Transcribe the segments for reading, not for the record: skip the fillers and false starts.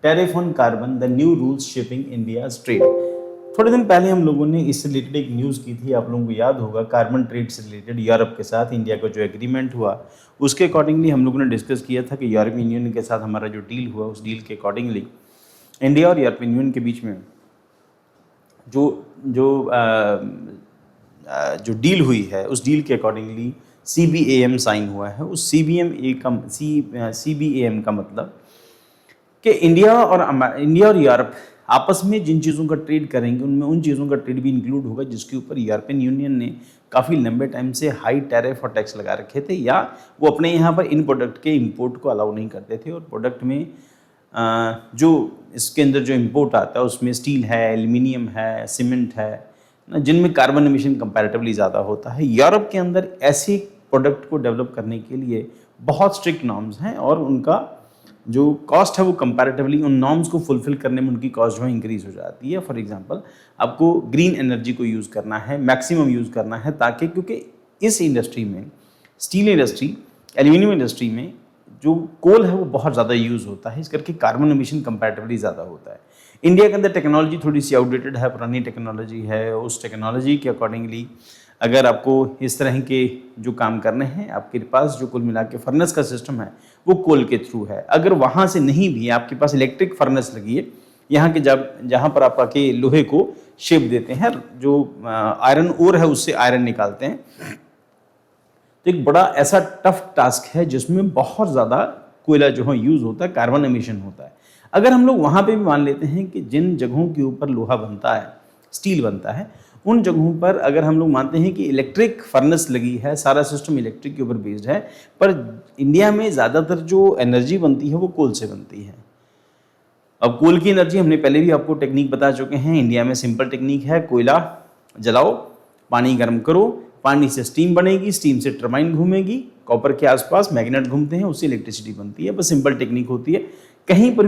Tariff on carbon, the new rules shaping India's trade. थोड़े दिन पहले हम लोगों ने इससे रिलेटेड एक न्यूज़ की थी, आप लोगों को याद होगा, कार्बन ट्रेड से रिलेटेड यूरोप के साथ इंडिया का जो एग्रीमेंट हुआ उसके अकॉर्डिंगली हम लोगों ने डिस्कस किया था कि यूरोपियन यूनियन के साथ हमारा जो डील हुआ उस डील के अकॉर्डिंगली इंडिया और यूरोपियन यूनियन के बीच में जो जो जो डील हुई है उस डील के अकॉर्डिंगली CBAM साइन हुआ है। उस CBAM का मतलब कि इंडिया और यूरोप आपस में जिन चीज़ों का ट्रेड करेंगे उनमें उन चीज़ों का ट्रेड भी इंक्लूड होगा जिसके ऊपर यूरोपियन यूनियन ने काफ़ी लंबे टाइम से हाई टैरिफ और टैक्स लगा रखे थे, या वो अपने यहाँ पर इन प्रोडक्ट के इंपोर्ट को अलाउ नहीं करते थे। और प्रोडक्ट में जो इसके अंदर जो इंपोर्ट आता है उसमें स्टील है, एल्यूमिनियम है, सीमेंट है ना, जिनमें कार्बन एमिशन कंपैरेटिवली ज़्यादा होता है। यूरोप के अंदर ऐसे प्रोडक्ट को डेवलप करने के लिए बहुत स्ट्रिक्ट नॉर्म्स हैं और उनका जो कॉस्ट है वो कंपैरेटिवली उन नॉर्म्स को फुलफिल करने में उनकी कॉस्ट जो है इंक्रीज हो जाती है। फॉर एग्जांपल आपको ग्रीन एनर्जी को यूज़ करना है, मैक्सिमम यूज़ करना है, ताकि क्योंकि इस इंडस्ट्री में, स्टील इंडस्ट्री, एल्यूमिनियम इंडस्ट्री में जो कोल है वो बहुत ज़्यादा यूज़ होता है, इस करके कार्बन एमिशन कंपैरेटिवली ज़्यादा होता है। इंडिया के अंदर टेक्नोलॉजी थोड़ी सी आउटडेटेड है, पुरानी टेक्नोलॉजी है। उस टेक्नोलॉजी के अकॉर्डिंगली अगर आपको इस तरह के जो काम करने हैं, आपके पास जो कुल मिला के फर्नेस का सिस्टम है वो कोल के थ्रू है। अगर वहाँ से नहीं भी आपके पास इलेक्ट्रिक फर्नेस लगी है, यहाँ के जहाँ पर आप आके लोहे को शेप देते हैं, जो आयरन ओर है उससे आयरन निकालते हैं, तो एक बड़ा ऐसा टफ टास्क है जिसमें बहुत ज़्यादा कोयला जो है यूज़ होता है, कार्बन एमिशन होता है। अगर हम लोग वहाँ पे भी मान लेते हैं कि जिन जगहों के ऊपर लोहा बनता है, स्टील बनता है, उन जगहों पर अगर हम लोग मानते हैं कि इलेक्ट्रिक फर्नेस लगी है, सारा सिस्टम इलेक्ट्रिक के ऊपर बेस्ड है, पर इंडिया में ज़्यादातर जो एनर्जी बनती है वो कोल से बनती है। अब कोल की एनर्जी हमने पहले भी आपको टेक्निक बता चुके हैं। इंडिया में सिंपल टेक्निक है, कोयला जलाओ, पानी गर्म करो, पानी से स्टीम बनेगी, स्टीम से टरबाइन घूमेगी, कॉपर के आसपास मैग्नेट घूमते हैं, उससे इलेक्ट्रिसिटी बनती है। बस सिंपल टेक्निक होती है। कहीं पर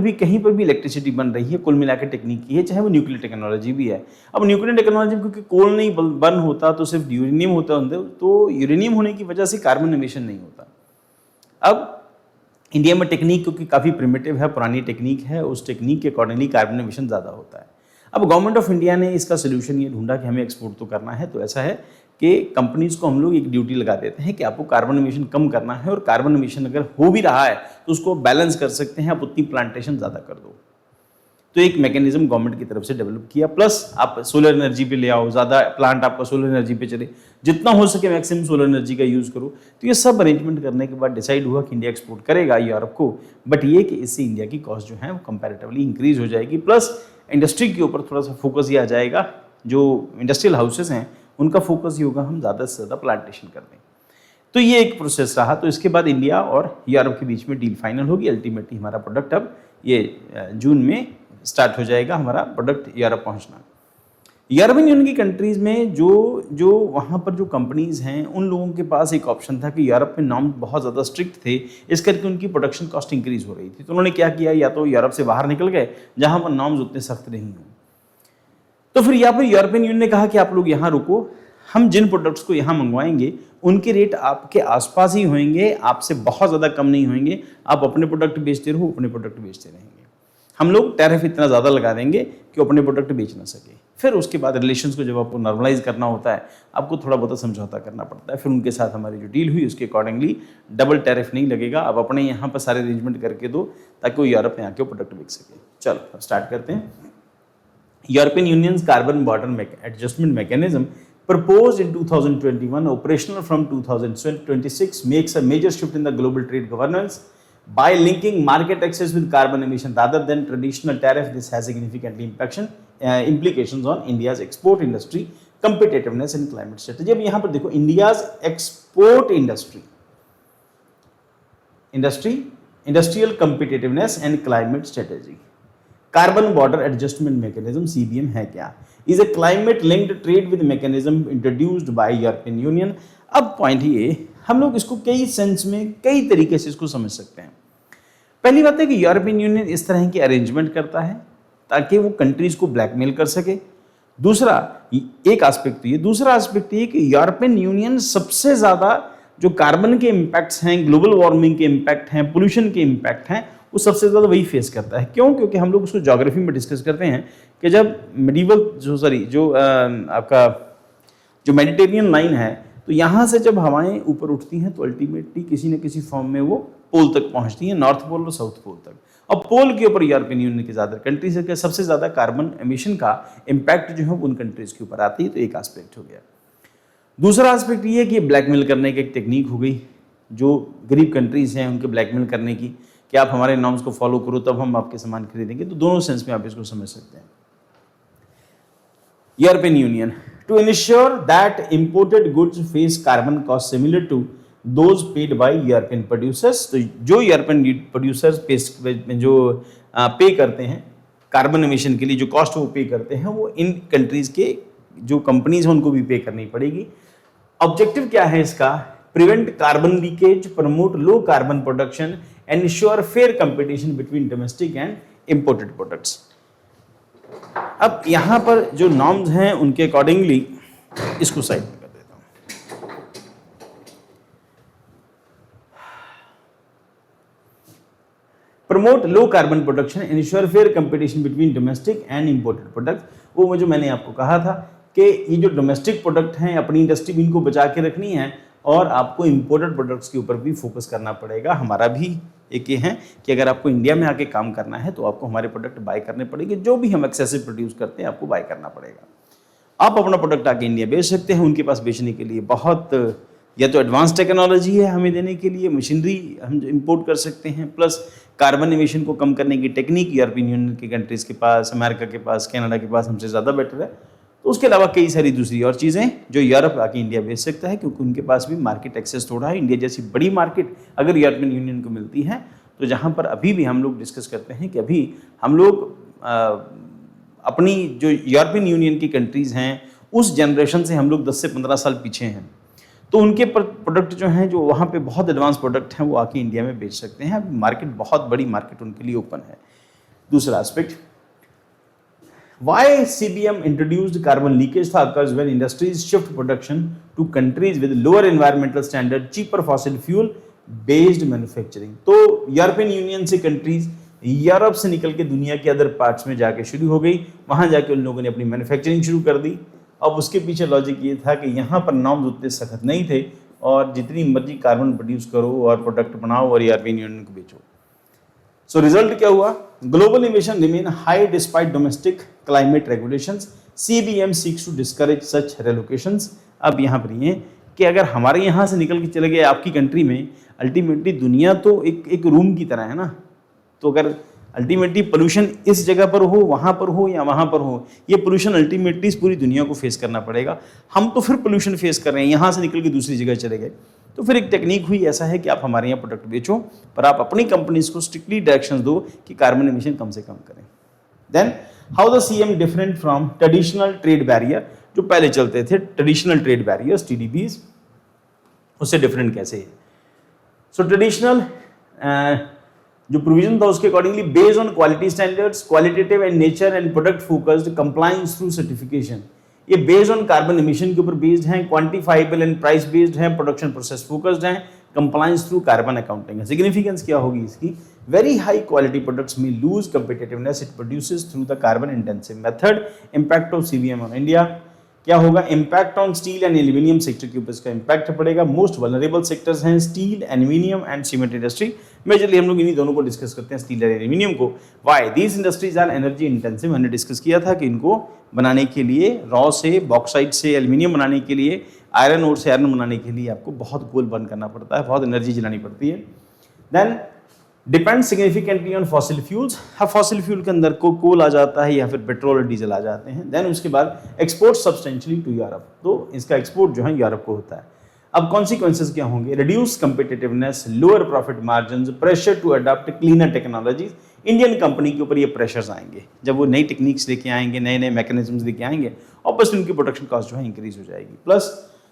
भी इलेक्ट्रिसिटी बन रही है, कुल मिला के टेक्निक की है, चाहे वो न्यूक्लियर टेक्नोलॉजी भी है। अब न्यूक्लियर टेक्नोलॉजी में क्योंकि कोल नहीं बर्न होता तो सिर्फ यूरेनियम होता है, तो यूरेनियम होने की वजह से कार्बन एमिशन नहीं होता। अब इंडिया में टेक्निक क्योंकि काफ़ी प्रिमिटिव है, पुरानी टेक्निक है, उस टेक्निक के अकॉर्डिंगली कार्बन एमिशन ज़्यादा होता है। अब गवर्नमेंट ऑफ इंडिया ने इसका सोल्यूशन ये ढूंढा कि हमें एक्सपोर्ट तो करना है, तो ऐसा है कि कंपनीज को हम लोग एक ड्यूटी लगा देते हैं कि आपको कार्बन एमिशन कम करना है, और कार्बन एमिशन अगर हो भी रहा है तो उसको बैलेंस कर सकते हैं, आप उतनी प्लांटेशन ज़्यादा कर दो। तो एक मैकेनिज्म गवर्नमेंट की तरफ से डेवलप किया। प्लस आप सोलर एनर्जी पे ले आओ, ज़्यादा प्लांट आपका सोलर एनर्जी पे चले, जितना हो सके मैक्सिमम सोलर एनर्जी का यूज़ करो। तो ये सब अरेंजमेंट करने के बाद डिसाइड हुआ कि इंडिया एक्सपोर्ट करेगा यूरोप को, बट ये कि इससे इंडिया की कॉस्ट जो है वो कंपैरेटिवली इंक्रीज हो जाएगी। प्लस इंडस्ट्री के ऊपर थोड़ा सा फोकस ये आ जाएगा, जो इंडस्ट्रियल हाउसेस हैं उनका फोकस ये होगा हम ज़्यादा से ज़्यादा प्लांटेशन कर दें। तो ये एक प्रोसेस रहा। तो इसके बाद इंडिया और यूरोप के बीच में डील फाइनल होगी। अल्टीमेटली हमारा प्रोडक्ट अब ये जून में स्टार्ट हो जाएगा, हमारा प्रोडक्ट यूरोप पहुंचना। यूरोपियन यूनियन की कंट्रीज़ में जो वहाँ पर जो कंपनीज़ हैं उन लोगों के पास एक ऑप्शन था कि यूरोप में नॉर्म बहुत ज़्यादा स्ट्रिक्ट थे, इस करके उनकी प्रोडक्शन कॉस्ट इंक्रीज़ हो रही थी। तो उन्होंने क्या किया, या तो यूरोप से बाहर निकल गए जहाँ पर नॉर्म्स उतने सख्त नहीं हों। तो फिर यहाँ पर यूरोपियन यूनियन ने कहा कि आप लोग यहाँ रुको, हम जिन प्रोडक्ट्स को यहाँ मंगवाएंगे उनके रेट आपके आसपास ही होंगे, आपसे बहुत ज़्यादा कम नहीं होंगे। आप अपने प्रोडक्ट बेचते रहो, अपने प्रोडक्ट बेचते रहेंगे। हम लोग टैरिफ इतना ज़्यादा लगा देंगे कि अपने प्रोडक्ट बेच ना सके। फिर उसके बाद रिलेशंस को जब आपको नॉर्मलाइज करना होता है, आपको थोड़ा बहुत समझौता करना पड़ता है। फिर उनके साथ हमारी जो डील हुई उसके अकॉर्डिंगली डबल टैरिफ नहीं लगेगा, आप अपने यहाँ पर सारे अरेंजमेंट करके दो ताकि वो यूरोप में आके प्रोडक्ट बेच सके। चलो अब स्टार्ट करते हैं। European unions carbon border adjustment mechanism proposed in 2021, operational from 2026, makes a major shift in the global trade governance by linking market access with carbon emission rather than traditional tariff. This has significant implications on India's export industry, competitiveness and climate strategy. अब यहाँ पर देखो, India's export industrial competitiveness and climate strategy. Carbon border adjustment mechanism CBM है क्या? Is a climate linked trade with mechanism introduced by European union. अब point ये, हम लोग इसको कई सेंस में कई तरीके से इसको समझ सकते हैं। पहली बात है कि यूरोपियन यूनियन इस तरह की अरेंजमेंट करता है ताकि वो कंट्रीज को ब्लैकमेल कर सके। दूसरा एक एस्पेक्ट ये, दूसरा एस्पेक्ट ये कि यूरोपियन यूनियन सबसे ज़्यादा जो कार्बन के इम्पैक्ट्स हैं, ग्लोबल वार्मिंग के इम्पैक्ट हैं, पोल्यूशन के इम्पैक्ट हैं, वो सबसे ज़्यादा वही फेस करता है। क्यों? क्योंकि हम लोग उसको ज्योग्राफी में डिस्कस करते हैं कि जब मिडीवल जो आपका जो मेडिटेरियन लाइन है, तो यहाँ से जब हवाएं ऊपर उठती हैं तो अल्टीमेटली किसी न किसी फॉर्म में वो पोल तक पहुँचती हैं, नॉर्थ पोल और साउथ पोल तक। अब पोल के ऊपर यूरोपियन यूनियन की ज़्यादा कंट्रीज है कि सबसे ज़्यादा कार्बन एमिशन का इम्पैक्ट जो है उन कंट्रीज़ के ऊपर आती है, तो एक एस्पेक्ट हो गया। दूसरा एस्पेक्ट ये है कि ब्लैकमेल करने की एक टेक्निक हो गई, जो गरीब कंट्रीज़ हैं उनके ब्लैकमेल करने की, कि आप हमारे नॉर्म्स को फॉलो करो तब हम आपके सामान खरीदेंगे। तो दोनों सेंस में आप इसको समझ सकते हैं। European union to ensure that imported goods face carbon cost similar to those paid by European producers। तो जो यूरोपियन प्रोड्यूसर्स जो पे करते हैं कार्बन एमिशन के लिए, जो कॉस्ट वो पे करते हैं, वो इन कंट्रीज के जो कंपनीज हैं उनको भी पे करनी पड़ेगी। ऑब्जेक्टिव क्या है इसका? Prevent carbon leakage, promote low carbon production, ensure fair competition between domestic and imported products. अब यहां पर जो नॉर्म्स हैं उनके अकॉर्डिंगली इसको साइड में कर देता हूं। Promote low carbon production, ensure fair competition between domestic and imported product. वो जो मैंने आपको कहा था कि ये जो डोमेस्टिक प्रोडक्ट हैं अपनी इंडस्ट्री भी इनको बचा के रखनी है, और आपको इंपोर्टेड प्रोडक्ट्स के ऊपर भी फोकस करना पड़ेगा। हमारा भी एक ये है कि अगर आपको इंडिया में आके काम करना है तो आपको हमारे प्रोडक्ट बाय करने पड़ेंगे। जो भी हम एक्सेसिव प्रोड्यूस करते हैं आपको बाय करना पड़ेगा। आप अपना प्रोडक्ट आके इंडिया बेच सकते हैं, उनके पास बेचने के लिए बहुत या तो एडवांस टेक्नोलॉजी है हमें देने के लिए, मशीनरी हम इंपोर्ट कर सकते हैं, प्लस कार्बन एमिशन को कम करने की टेक्निक यूरोपियन यूनियन की कंट्रीज़ के पास, अमेरिका के पास, कनाडा के पास हमसे ज़्यादा बेटर है। तो उसके अलावा कई सारी दूसरी और चीज़ें जो यूरोप आके इंडिया बेच सकता है, क्योंकि उनके पास भी मार्केट एक्सेस थोड़ा है। इंडिया जैसी बड़ी मार्केट अगर यूरोपियन यूनियन को मिलती है, तो जहाँ पर अभी भी हम लोग डिस्कस करते हैं कि अभी हम लोग अपनी जो यूरोपियन यूनियन की कंट्रीज़ हैं उस जनरेशन से हम लोग 10 से 15 साल पीछे हैं। तो उनके प्रोडक्ट जो हैं, जो वहाँ पे बहुत एडवांस प्रोडक्ट हैं, वो आके इंडिया में बेच सकते हैं। मार्केट बहुत बड़ी मार्केट उनके लिए ओपन है। दूसरा aspect, why CBM introduced carbon leakage था occurs when industries shift production to countries with lower environmental standard, cheaper fossil fuel based manufacturing। तो यूरोपियन यूनियन से कंट्रीज यूरोप से निकल के दुनिया के अदर पार्ट्स में जाके शुरू हो गई, वहां जाके उन लोगों ने अपनी मैन्युफैक्चरिंग शुरू कर दी। अब उसके पीछे लॉजिक ये था कि यहाँ पर नॉर्म्स उतने सख्त नहीं थे, और जितनी मर्जी कार्बन प्रोड्यूस करो और प्रोडक्ट बनाओ और यूरोपियन यूनियन को बेचो। सो रिजल्ट क्या हुआ? Global emission remain high despite domestic climate regulations. CBM seeks to discourage such relocations. अब यहाँ पर ये कि अगर हमारे यहाँ से निकल के चले गए आपकी कंट्री में, अल्टीमेटली दुनिया तो एक रूम की तरह है ना। तो अगर अल्टीमेटली पोल्यूशन इस जगह पर हो, वहाँ पर हो या वहाँ पर हो, ये पोल्यूशन अल्टीमेटली इस पूरी दुनिया को फेस करना पड़ेगा। हम तो फिर पोल्यूशन फेस कर रहे हैं, यहाँ से निकल के दूसरी जगह चले गए। तो फिर एक टेक्निक हुई, ऐसा है कि आप हमारे यहाँ प्रोडक्ट बेचो, पर आप अपनी कंपनीज को स्ट्रिक्टली डायरेक्शंस दो कि कार्बन एमिशन कम से कम करें। Then how the CM different from traditional trade barrier, जो पहले चलते थे ट्रेडिशनल ट्रेड बैरियर्स TDBs, उससे डिफरेंट कैसे है? सो ट्रेडिशनल जो प्रोविजन था उसके accordingly based on quality standards, qualitative and nature and product focused, compliance through certification. ये बेस्ड ऑन कार्बन एमिशन के ऊपर बेस्ड हैं, क्वांटिफाइबल एंड प्राइस बेस्ड हैं, प्रोडक्शन प्रोसेस फोकस्ड हैं, कंप्लायंस थ्रू कार्बन अकाउंटिंग है। Significance क्या होगी इसकी? वेरी हाई क्वालिटी प्रोडक्ट्स में lose competitiveness it produces through the carbon intensive method. Impact of CBM on India क्या होगा? Impact on steel and aluminium sector के ऊपर इसका इम्पैक्ट पड़ेगा। मोस्ट वल्नरेबल सेक्टर्स हैं steel, aluminium and cement industry. Majorly हम लोग इन्हीं दोनों को डिस्कस करते हैं, स्टील और एल्यूमिनियम को। Why these industries are energy intensive. हमने डिस्कस किया था कि इनको बनाने के लिए, रॉ से, बॉक्साइट से एल्यूमिनियम बनाने के लिए, आयरन ओर से आयरन बनाने के लिए आपको बहुत कोल बर्न करना पड़ता है, बहुत एनर्जी जलानी पड़ती है। Then depend significantly on fossil fuels. हाँ, फॉसिल फ्यूल के अंदर कोल आ जाता है या फिर पेट्रोल और डीजल आ जाते हैं। देन उसके बाद एक्सपोर्ट सब्सटेंशियली टू यूरोप, तो इसका एक्सपोर्ट जो है यूरोप को होता है। अब कॉन्सिक्वेंसेज क्या होंगे? Reduce competitiveness, lower profit margin, pressure to adopt cleaner technologies. Indian company के ऊपर ये प्रेशर्स आएंगे, जब वो नई टेक्निक्स लेके आएंगे, नए नए मैकेनिज्म्स लेके आएंगे, ऑब्वियसली उनकी प्रोडक्शन कॉस्ट जो है इंक्रीज हो जाएगी। प्लस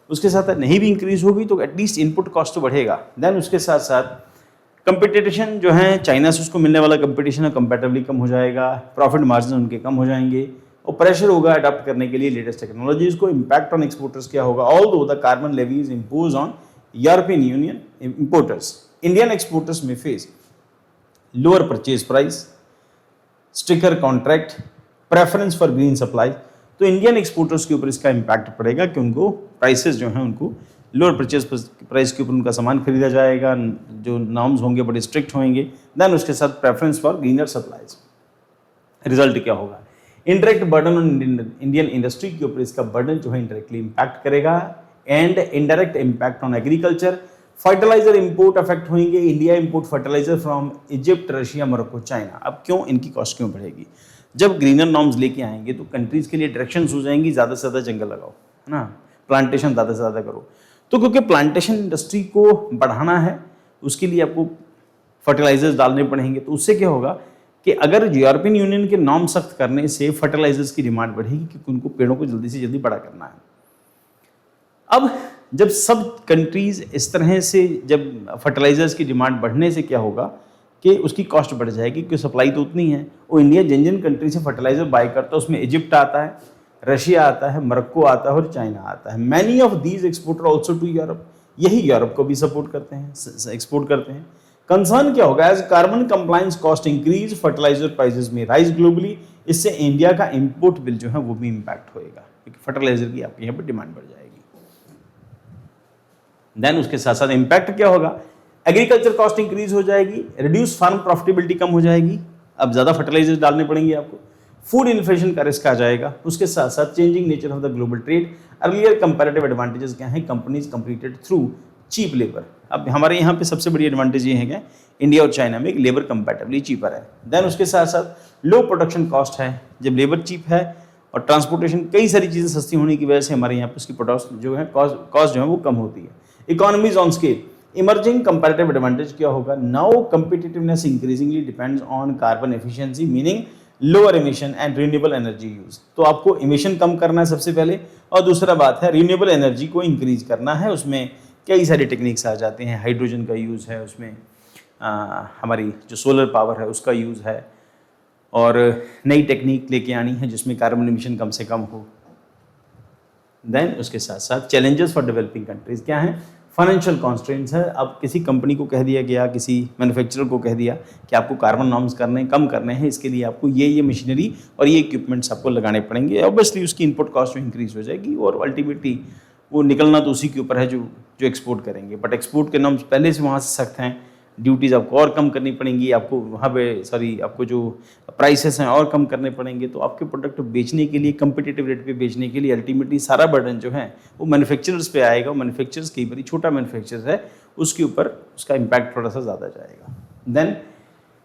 उसके साथ नहीं भी इंक्रीज होगी तो एटलीस्ट इनपुट कॉस्ट तो बढ़ेगा। देन उसके साथ साथ कंपटीशन जो है चाइना से उसको मिलने वाला कंपटीशन है कंपैरेटिवली कम हो जाएगा, प्रॉफिट मार्जिन उनके कम हो जाएंगे, और प्रेशर होगा अडॉप्ट करने के लिए लेटेस्ट टेक्नोलॉजीज को। इम्पैक्ट ऑन एक्सपोर्टर्स क्या होगा? Although the carbon levies impose on European Union importers, Indian exporters may face lower purchase price, sticker contract, preference for green supply. तो इंडियन एक्सपोर्टर्स के ऊपर इसका इम्पैक्ट पड़ेगा कि उनको प्राइसेस जो हैं उनको लोअर परचेज प्राइस के ऊपर उनका सामान खरीदा जाएगा, जो नॉर्म्स होंगे बड़े स्ट्रिक्ट होंगे। देन उसके साथ preference for greener supplies. Result क्या होगा? Indirect burden on Indian industry के ऊपर इसका बर्डन जो है इंडायरेक्टली इम्पैक्ट करेगा। And indirect impact on agriculture, fertiliser import affect होंगे। India import fertiliser from Egypt, Russia, Morocco, China. अब क्यों इनकी कॉस्ट क्यों बढ़ेगी? जब ग्रीनर नॉर्म्स लेके आएंगे तो कंट्रीज के लिए डायरेक्शंस हो जाएंगी, ज़्यादा से ज़्यादा जंगल लगाओ, है ना, प्लांटेशन ज़्यादा से ज़्यादा करो। तो क्योंकि प्लांटेशन इंडस्ट्री को बढ़ाना है, उसके लिए आपको फर्टिलाइजर्स डालने पड़ेंगे। तो उससे क्या होगा कि अगर यूरोपियन यूनियन के नॉर्म सख्त करने से फर्टिलाइजर्स की डिमांड बढ़ेगी, क्योंकि उनको पेड़ों को जल्दी से जल्दी बड़ा करना है। अब जब सब कंट्रीज इस तरह से, जब फर्टिलाइजर्स की डिमांड बढ़ने से क्या होगा कि उसकी कॉस्ट बढ़ जाएगी, क्योंकि सप्लाई तो उतनी है। और इंडिया जिन जिन कंट्री से फर्टिलाइजर बाय करता है उसमें इजिप्ट आता है, रशिया आता है, मोरक्को आता है और चाइना आता है। Many of these exporter also to Europe, यही यूरोप को भी सपोर्ट करते हैं, एक्सपोर्ट करते हैं। कंसर्न क्या होगा? As carbon compliance cost increase, fertiliser prices में राइज ग्लोबली। इससे इंडिया का इंपोर्ट बिल जो है वो भी इम्पैक्ट होएगा, क्योंकि फर्टिलाइजर की आपके यहाँ पर डिमांड बढ़ जाएगी। देन उसके साथ साथ इम्पैक्ट क्या होगा? एग्रीकल्चर कॉस्ट इंक्रीज हो जाएगी, रिड्यूस फार्म प्रॉफिटेबिलिटी कम हो जाएगी, अब ज्यादा फर्टिलाइजर्स डालने पड़ेंगे आपको। फूड इन्फ्लेशन का रिस्क आ जाएगा। उसके साथ साथ changing nature of the global trade. Earlier comparative advantages क्या हैं? Companies completed through cheap labour. अब हमारे यहाँ पे सबसे बड़ी एडवांटेज ये है कि इंडिया और चाइना में लेबर कंपैरेटिवली चीपर है। देन उसके साथ साथ लो प्रोडक्शन कॉस्ट है। जब लेबर चीप है और ट्रांसपोर्टेशन, कई सारी चीज़ें सस्ती होने की वजह से हमारे यहाँ पे उसकी प्रोडक्ट जो है कॉस्ट जो है वो कम होती है। Economies on scale, emerging comparative advantage क्या होगा? Now competitiveness increasingly depends on carbon efficiency, meaning lower emission and renewable energy use. तो आपको इमिशन कम करना है सबसे पहले, और दूसरा बात है रिन्यूएबल एनर्जी को इंक्रीज करना है। उसमें कई सारी टेक्निक्स आ जाते हैं, हाइड्रोजन का यूज़ है उसमें, हमारी जो सोलर पावर है उसका यूज़ है, और नई टेक्निक लेके आनी है जिसमें कार्बन इमिशन कम से कम हो। देन उसके साथ साथ चैलेंजेस फॉर डेवलपिंग कंट्रीज क्या हैं? फाइनेंशियल कॉन्स्ट्रेंट्स है। अब किसी कंपनी को कह दिया गया, किसी मैन्युफैक्चरर को कह दिया कि आपको कार्बन नॉर्म्स करने कम करने हैं, इसके लिए आपको ये मशीनरी और ये इक्विपमेंट्स आपको लगाने पड़ेंगे। ऑब्वियसली उसकी इनपुट कॉस्ट में इंक्रीज हो जाएगी, और अल्टीमेटली वो निकलना तो उसी के ऊपर है जो एक्सपोर्ट करेंगे। बट एक्सपोर्ट के नॉर्म्स पहले से वहाँ से सख्त हैं, ड्यूटीज़ आपको और कम करनी पड़ेंगी, आपको वहाँ पे आपको जो प्राइसेस हैं और कम करने पड़ेंगे। तो आपके प्रोडक्ट बेचने के लिए, कंपिटिटिव रेट पे बेचने के लिए अल्टीमेटली सारा बर्डन जो है वो मैन्युफैक्चरर्स पे आएगा। मैन्युफैक्चरर्स कई बार छोटा मैन्युफैक्चरर है, उसके ऊपर उसका इम्पैक्ट थोड़ा सा ज़्यादा जाएगा। देन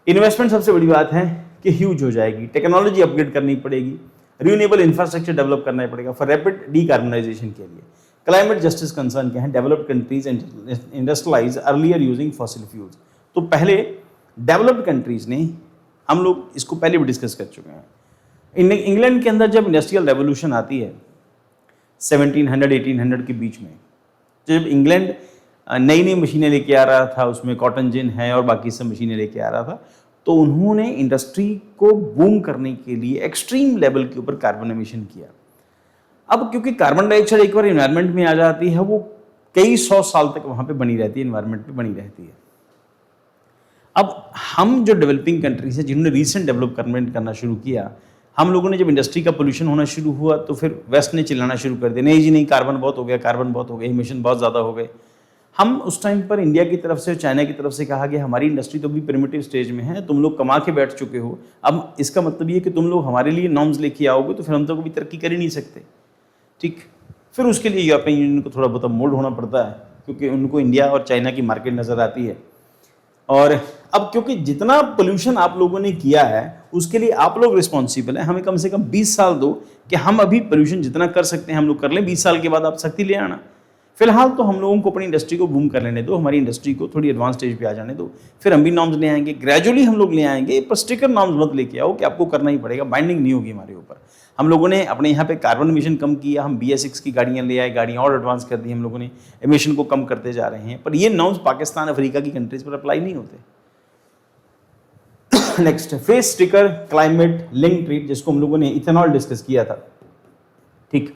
इन्वेस्टमेंट सबसे बड़ी बात है कि ह्यूज हो जाएगी, टेक्नोलॉजी अपग्रेड करनी पड़ेगी, रिन्यूएबल इंफ्रास्ट्रक्चर डेवलप करना पड़ेगा फॉर रैपिड डीकार्बनाइजेशन के लिए। क्लाइमेट जस्टिस कंसर्न क्या है? Developed countries industrialise earlier using fossil fuels. तो पहले डेवलप्ड कंट्रीज ने, हम लोग इसको पहले भी डिस्कस कर चुके हैं, इंग्लैंड के अंदर जब इंडस्ट्रियल रेवोल्यूशन आती है 1700 1800 के बीच में, जब इंग्लैंड नई नई मशीनें लेके आ रहा था, उसमें कॉटन जिन है और बाकी सब मशीनें लेके आ रहा था, तो उन्होंने इंडस्ट्री को बूम करने के लिए एक्सट्रीम लेवल के ऊपर कार्बन एमिशन किया। अब क्योंकि कार्बन डाइऑक्साइड एक बार एनवायरनमेंट में आ जाती है, वो कई 100 साल तक वहाँ पे बनी रहती है, एनवायरनमेंट में बनी रहती है। अब हम जो डेवलपिंग कंट्रीज हैं जिन्होंने रीसेंट डेवलपमेंट करना शुरू किया, हम लोगों ने जब इंडस्ट्री का पोल्यूशन होना शुरू हुआ तो फिर वेस्ट ने चिल्लाना शुरू कर दिया, नहीं जी नहीं, कार्बन बहुत हो गया, कार्बन बहुत हो गया, इमिशन बहुत ज़्यादा हो गए। हम उस टाइम पर इंडिया की तरफ से, चाइना की तरफ से कहा गया हमारी इंडस्ट्री तो भी प्रिमिटिव स्टेज में है, तुम लोग कमा के बैठ चुके हो, अब इसका मतलब ये कि तुम लोग हमारे लिए नॉर्म्स लेके आओगे तो फिर हम तो कभी तरक्की कर ही नहीं सकते। ठीक, फिर उसके लिए यूरोपियन यूनियन को थोड़ा बहुत मोल्ड होना पड़ता है, क्योंकि उनको इंडिया और चाइना की मार्केट नज़र आती है। और अब क्योंकि जितना पोल्यूशन आप लोगों ने किया है उसके लिए आप लोग रिस्पॉन्सिबल हैं, हमें कम से कम 20 साल दो कि हम अभी पोल्यूशन जितना कर सकते हैं हम लोग कर लें, 20 साल के बाद आप सख्ती ले आना। फिलहाल तो हम लोगों को अपनी इंडस्ट्री को बूम कर लेने दो, हमारी इंडस्ट्री को थोड़ी एडवांस स्टेज पे आ जाने दो, फिर हम भी नॉर्म्स ले आएंगे, ग्रेजुअली हम लोग ले आएंगे, पर स्ट्रिक्टर नॉर्म्स मत लेके आओ कि आपको करना ही पड़ेगा, बाइंडिंग नहीं होगी हमारे ऊपर। हम लोगों ने अपने यहाँ पे कार्बन एमिशन कम किया, हम BS6 की गाड़ियाँ ले आए, गाड़ियाँ और एडवांस कर दी हम लोगों ने, एमिशन को कम करते जा रहे हैं, पर ये नॉर्म्स पाकिस्तान, अफ्रीका की कंट्रीज पर अप्लाई नहीं होते। Next, face sticker climate link treat, जिसको हम लोगों ने इथेनॉल डिस्कस किया था। ठीक,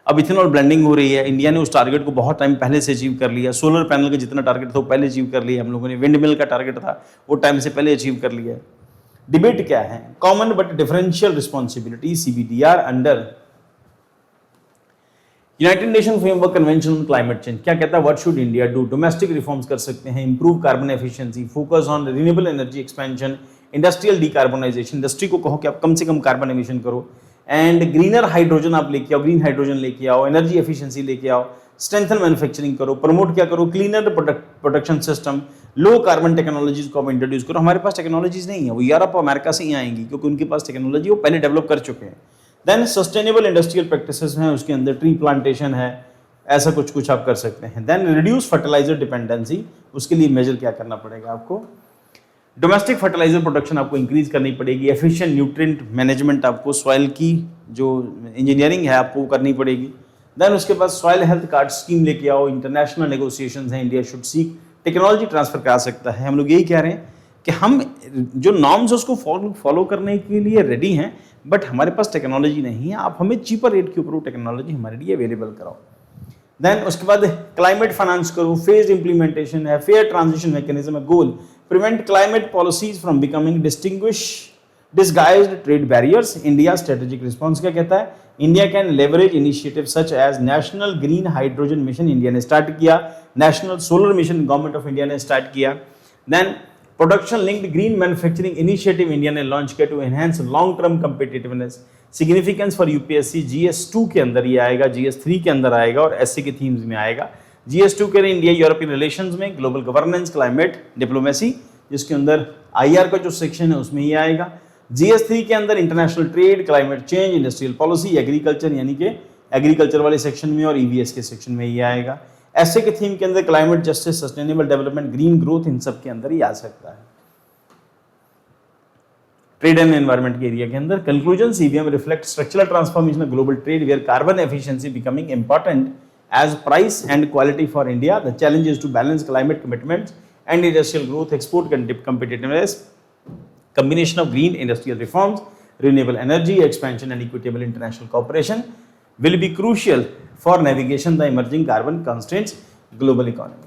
अब इथेनॉल ब्लेंडिंग हो रही है, इंडिया ने उस टारगेट को बहुत टाइम पहले से अचीव कर लिया। सोलर पैनल का जितना टारगेट था वो पहले अचीव कर लिया हम लोगों ने, विंड मिल का टारगेट था वो टाइम से पहले अचीव कर लिया है। डिबेट क्या है? Common but differential responsibility CBDR under United nation framework convention on climate change. क्या कहता है? What should India do? Domestic reforms कर सकते हैं, improve carbon efficiency, focus on renewable energy expansion, industrial decarbonisation, industry को कहो कि आप कम से कम कार्बन एमिशन करो, एंड ग्रीनर हाइड्रोजन आप लेके आओ, ग्रीन हाइड्रोजन लेके आओ, एनर्जी एफिशिएंसी लेके आओ, स्ट्रेंथन मैन्युफैक्चरिंग करो, प्रमोट क्या करो? Cleaner production system, low carbon technologies को आप इंट्रोड्यूस करो। हमारे पास टेक्नोलॉजीज नहीं है, वो यूरोप और अमेरिका से ही आएंगी क्योंकि उनके पास टेक्नोलॉजी वो पहले डेवलप कर चुके हैं। देन सस्टेनेबल इंडस्ट्रियल प्रैक्टिसेस हैं, उसके अंदर ट्री प्लांटेशन है, ऐसा कुछ कुछ आप कर सकते हैं। देन रिड्यूस फर्टिलाइजर डिपेंडेंसी, उसके लिए मेजर क्या करना पड़ेगा आपको? डोमेस्टिक फर्टिलाइजर प्रोडक्शन आपको इंक्रीज करनी पड़ेगी, एफिशिएंट न्यूट्रिएंट मैनेजमेंट, आपको सॉइल की जो इंजीनियरिंग है आपको करनी पड़ेगी। देन उसके बाद सॉइल हेल्थ कार्ड स्कीम लेके आओ, इंटरनेशनल नेगोशिएशंस हैं, India should seek, technology transfer करा सकता है। हम लोग यही कह रहे हैं कि हम जो नॉर्म्स उसको फॉलो करने के लिए रेडी हैं, बट हमारे पास टेक्नोलॉजी नहीं है, आप हमें चीपर रेट के ऊपर वो टेक्नोलॉजी हमारे लिए अवेलेबल कराओ। देन उसके बाद क्लाइमेट फाइनेंस करो, फेज इंप्लीमेंटेशन है, फेयर ट्रांजिशन मैकेनिज्म है, goal prevent climate policies from becoming disguised trade barriers. India strategic response क्या कहता है? India can leverage initiative such as national green hydrogen mission, India ने start किया, national solar mission government of India ने start किया। Then production linked green manufacturing initiative India ने launch किया to enhance long term competitiveness. Significance for UPSC GS2 के अंदर ये आएगा, GS3 के अंदर आएगा और SC के थीम्स में आएगा। GS2 के लिए इंडिया यूरोपियन रिलेशंस में ग्लोबल गवर्नेंस, क्लाइमेट डिप्लोमेसी, जिसके अंदर IR का जो सेक्शन है उसमें ये आएगा। GS3 के अंदर international trade, climate change, industrial policy, agriculture यानी कि एग्रीकल्चर वाले सेक्शन में और EVS के सेक्शन में ये आएगा। ऐसे के थीम के अंदर climate justice, sustainable development, green growth, इन सब के अंदर ही आ सकता है। ट्रेड एंड एनवायरमेंट के एरिया के अंदर conclusion CBM reflect structural transformation of global trade where carbon efficiency becoming important as price and quality for India. The challenge is to balance climate commitments and industrial growth, export competitiveness, combination of green industrial reforms, renewable energy expansion and equitable international cooperation will be crucial for navigation the emerging carbon constraints global economy.